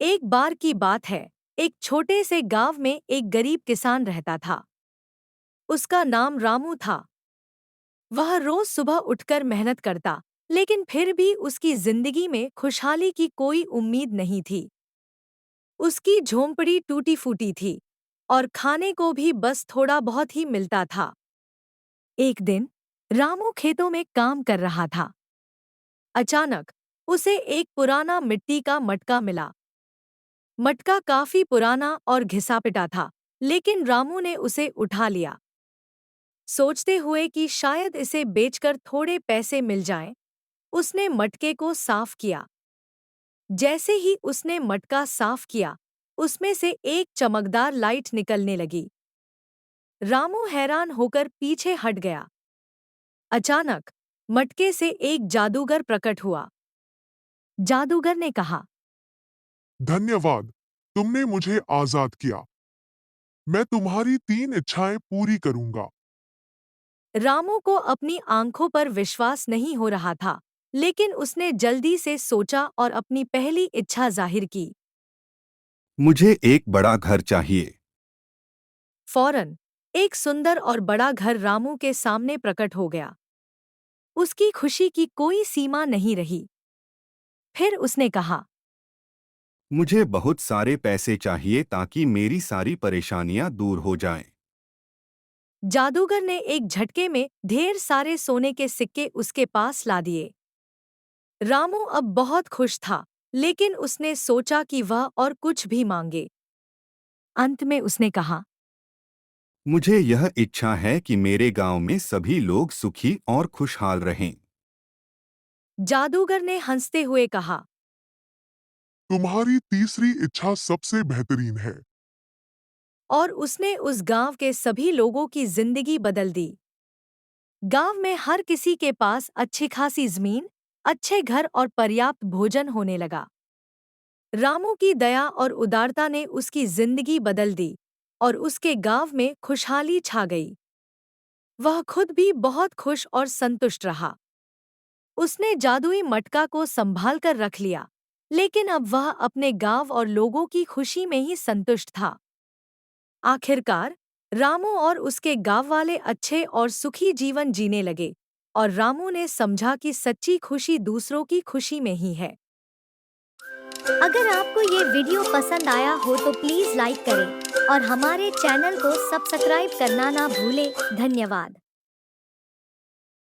एक बार की बात है। एक छोटे से गांव में एक गरीब किसान रहता था। उसका नाम रामू था। वह रोज सुबह उठकर मेहनत करता, लेकिन फिर भी उसकी जिंदगी में खुशहाली की कोई उम्मीद नहीं थी। उसकी झोंपड़ी टूटी फूटी थी और खाने को भी बस थोड़ा बहुत ही मिलता था। एक दिन रामू खेतों में काम कर रहा था। अचानक उसे एक पुराना मिट्टी का मटका मिला। मटका काफी पुराना और घिसा-पिटा था, लेकिन रामू ने उसे उठा लिया। सोचते हुए कि शायद इसे बेचकर थोड़े पैसे मिल जाएं, उसने मटके को साफ किया। जैसे ही उसने मटका साफ किया, उसमें से एक चमकदार लाइट निकलने लगी। रामू हैरान होकर पीछे हट गया। अचानक मटके से एक जादूगर प्रकट हुआ। जादूगर ने कहा, धन्यवाद, तुमने मुझे आजाद किया। मैं तुम्हारी 3 इच्छाएं पूरी करूंगा। रामू को अपनी आंखों पर विश्वास नहीं हो रहा था, लेकिन उसने जल्दी से सोचा और अपनी पहली इच्छा जाहिर की। मुझे एक बड़ा घर चाहिए। फौरन एक सुंदर और बड़ा घर रामू के सामने प्रकट हो गया। उसकी खुशी की कोई सीमा नहीं रही। फिर उसने कहा, मुझे बहुत सारे पैसे चाहिए ताकि मेरी सारी परेशानियां दूर हो जाएं। जादूगर ने एक झटके में ढेर सारे सोने के सिक्के उसके पास ला दिए। रामू अब बहुत खुश था, लेकिन उसने सोचा कि वह और कुछ भी मांगे। अंत में उसने कहा, मुझे यह इच्छा है कि मेरे गांव में सभी लोग सुखी और खुशहाल रहें। जादूगर ने हंसते हुए कहा, तुम्हारी तीसरी इच्छा सबसे बेहतरीन है। और उसने उस गांव के सभी लोगों की जिंदगी बदल दी। गांव में हर किसी के पास अच्छी खासी जमीन, अच्छे घर और पर्याप्त भोजन होने लगा। रामू की दया और उदारता ने उसकी जिंदगी बदल दी और उसके गांव में खुशहाली छा गई। वह खुद भी बहुत खुश और संतुष्ट रहा। उसने जादुई मटका को संभाल कर रख लिया, लेकिन अब वह अपने गांव और लोगों की खुशी में ही संतुष्ट था। आखिरकार रामू और उसके गांव वाले अच्छे और सुखी जीवन जीने लगे, और रामू ने समझा कि सच्ची खुशी दूसरों की खुशी में ही है। अगर आपको ये वीडियो पसंद आया हो तो प्लीज़ लाइक करें और हमारे चैनल को सब्सक्राइब करना ना भूलें। धन्यवाद।